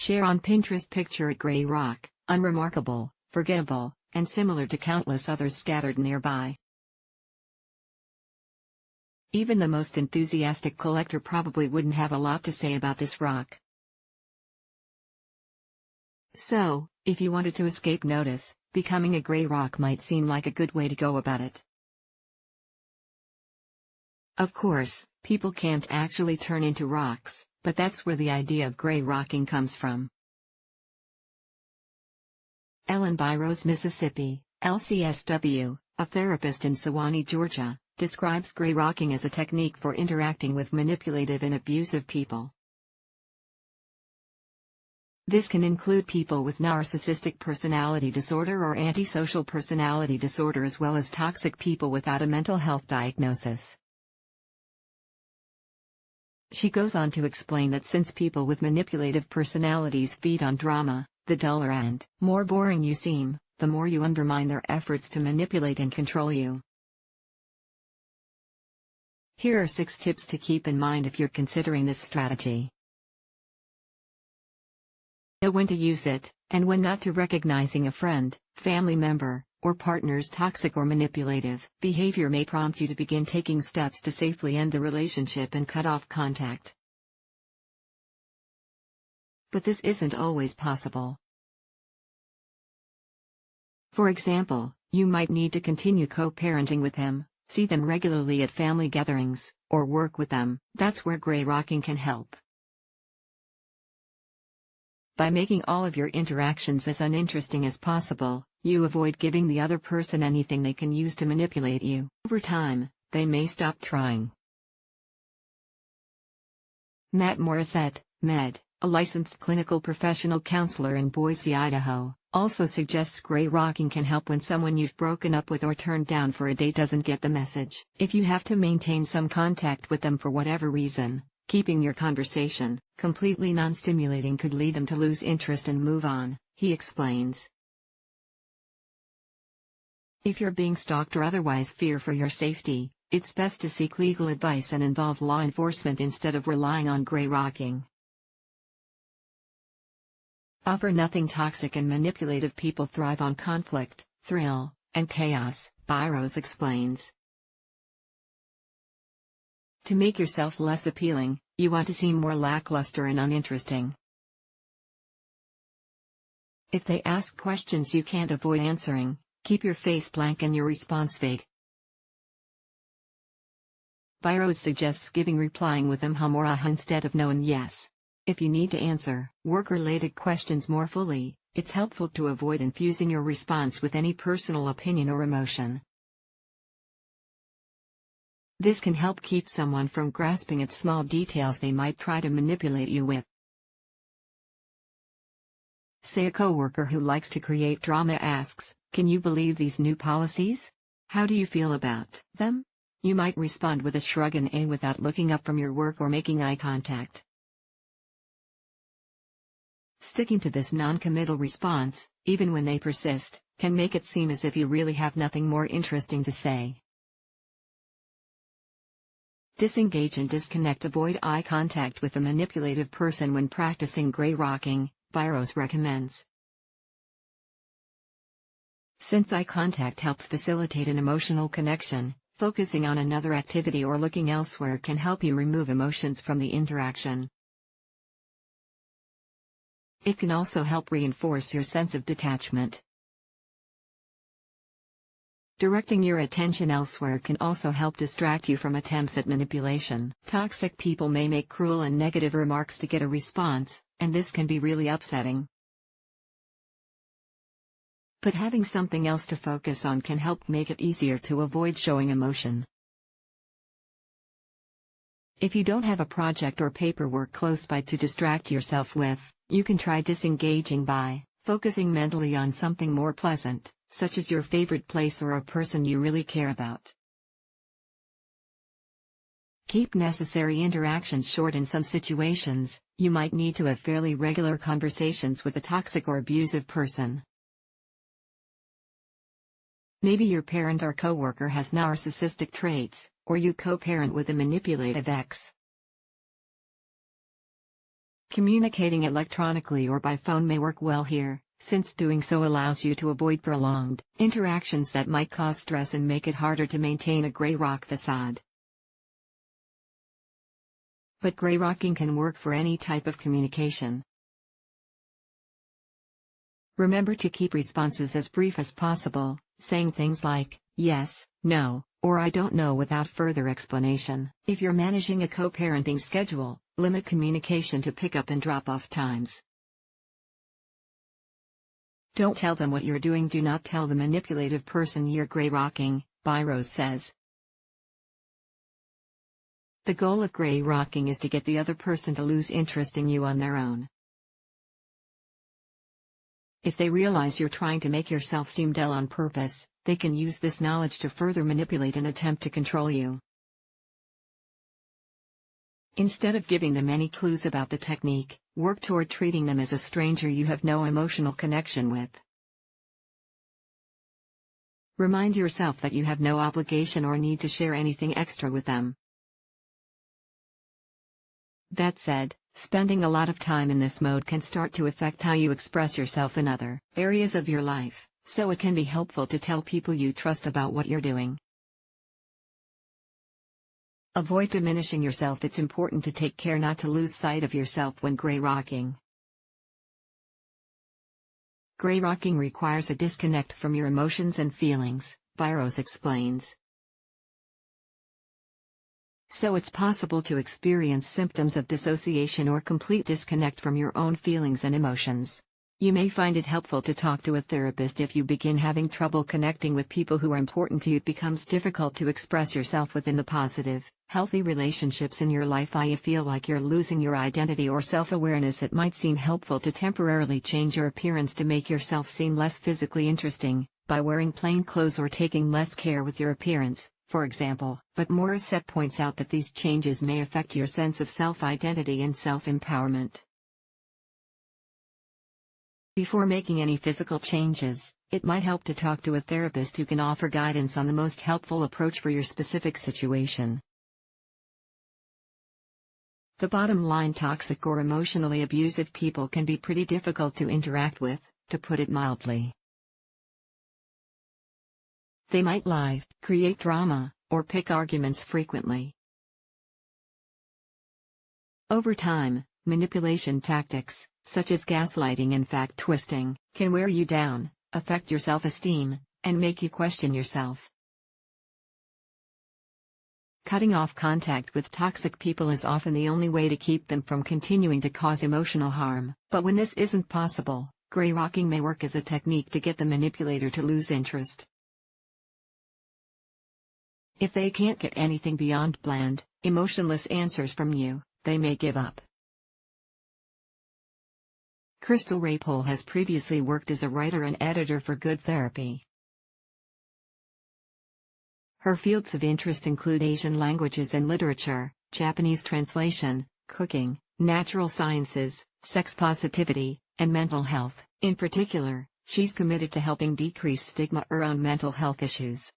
Share on Pinterest picture a gray rock, unremarkable, forgettable, and similar to countless others scattered nearby. Even the most enthusiastic collector probably wouldn't have a lot to say about this rock. So, if you wanted to escape notice, becoming a gray rock might seem like a good way to go about it. Of course, people can't actually turn into rocks, but that's where the idea of gray rocking comes from. Ellen Byros, Mississippi, LCSW, a therapist in Sewanee, Georgia, describes gray rocking as a technique for interacting with manipulative and abusive people. This can include people with narcissistic personality disorder or antisocial personality disorder, as well as toxic people without a mental health diagnosis. She goes on to explain that since people with manipulative personalities feed on drama, the duller and more boring you seem, the more you undermine their efforts to manipulate and control you. Here are 6 tips to keep in mind if you're considering this strategy. Know when to use it, and when not to. Recognizing a friend, family member, or partner's toxic or manipulative behavior may prompt you to begin taking steps to safely end the relationship and cut off contact. But this isn't always possible. For example, you might need to continue co-parenting with him, see them regularly at family gatherings, or work with them. That's where gray rocking can help. By making all of your interactions as uninteresting as possible, you avoid giving the other person anything they can use to manipulate you. Over time, they may stop trying. Matt Morissette, Med, a licensed clinical professional counselor in Boise, Idaho, also suggests gray rocking can help when someone you've broken up with or turned down for a date doesn't get the message. If you have to maintain some contact with them for whatever reason, keeping your conversation completely non-stimulating could lead them to lose interest and move on, he explains. If you're being stalked or otherwise fear for your safety, it's best to seek legal advice and involve law enforcement instead of relying on gray rocking. Offer nothing. Toxic and manipulative people thrive on conflict, thrill, and chaos, Byros explains. To make yourself less appealing, you want to seem more lackluster and uninteresting. If they ask questions you can't avoid answering, keep your face blank and your response vague. Byros suggests replying with hum or ah instead of no and yes. If you need to answer work-related questions more fully, it's helpful to avoid infusing your response with any personal opinion or emotion. This can help keep someone from grasping at small details they might try to manipulate you with. Say a coworker who likes to create drama asks, "Can you believe these new policies? How do you feel about them?" You might respond with a shrug and without looking up from your work or making eye contact. Sticking to this non-committal response, even when they persist, can make it seem as if you really have nothing more interesting to say. Disengage and disconnect. Avoid eye contact with a manipulative person when practicing gray rocking, Byros recommends. Since eye contact helps facilitate an emotional connection, focusing on another activity or looking elsewhere can help you remove emotions from the interaction. It can also help reinforce your sense of detachment. Directing your attention elsewhere can also help distract you from attempts at manipulation. Toxic people may make cruel and negative remarks to get a response, and this can be really upsetting. But having something else to focus on can help make it easier to avoid showing emotion. If you don't have a project or paperwork close by to distract yourself with, you can try disengaging by focusing mentally on something more pleasant, such as your favorite place or a person you really care about. Keep necessary interactions short. In some situations, you might need to have fairly regular conversations with a toxic or abusive person. Maybe your parent or coworker has narcissistic traits, or you co-parent with a manipulative ex. Communicating electronically or by phone may work well here, since doing so allows you to avoid prolonged interactions that might cause stress and make it harder to maintain a gray rock facade. But gray rocking can work for any type of communication. Remember to keep responses as brief as possible, saying things like, yes, no, or I don't know without further explanation. If you're managing a co-parenting schedule, limit communication to pick-up and drop-off times. Don't tell them what you're doing. Do not tell the manipulative person you're gray rocking, Byros says. The goal of gray rocking is to get the other person to lose interest in you on their own. If they realize you're trying to make yourself seem dull on purpose, they can use this knowledge to further manipulate and attempt to control you. Instead of giving them any clues about the technique, work toward treating them as a stranger you have no emotional connection with. Remind yourself that you have no obligation or need to share anything extra with them. That said, spending a lot of time in this mode can start to affect how you express yourself in other areas of your life, so it can be helpful to tell people you trust about what you're doing. Avoid diminishing yourself. It's important to take care not to lose sight of yourself when gray rocking. Gray rocking requires a disconnect from your emotions and feelings, Byros explains. So it's possible to experience symptoms of dissociation or complete disconnect from your own feelings and emotions. You may find it helpful to talk to a therapist if you begin having trouble connecting with people who are important to you. It becomes difficult to express yourself within the positive, healthy relationships in your life. You feel like you're losing your identity or self-awareness. It might seem helpful to temporarily change your appearance to make yourself seem less physically interesting, by wearing plain clothes or taking less care with your appearance, for example. But Morissette points out that these changes may affect your sense of self-identity and self-empowerment. Before making any physical changes, it might help to talk to a therapist who can offer guidance on the most helpful approach for your specific situation. The bottom line: toxic or emotionally abusive people can be pretty difficult to interact with, to put it mildly. They might lie, create drama, or pick arguments frequently. Over time, manipulation tactics, such as gaslighting and fact-twisting, can wear you down, affect your self-esteem, and make you question yourself. Cutting off contact with toxic people is often the only way to keep them from continuing to cause emotional harm. But when this isn't possible, gray rocking may work as a technique to get the manipulator to lose interest. If they can't get anything beyond bland, emotionless answers from you, they may give up. Crystal Rapole has previously worked as a writer and editor for Good Therapy. Her fields of interest include Asian languages and literature, Japanese translation, cooking, natural sciences, sex positivity, and mental health. In particular, she's committed to helping decrease stigma around mental health issues.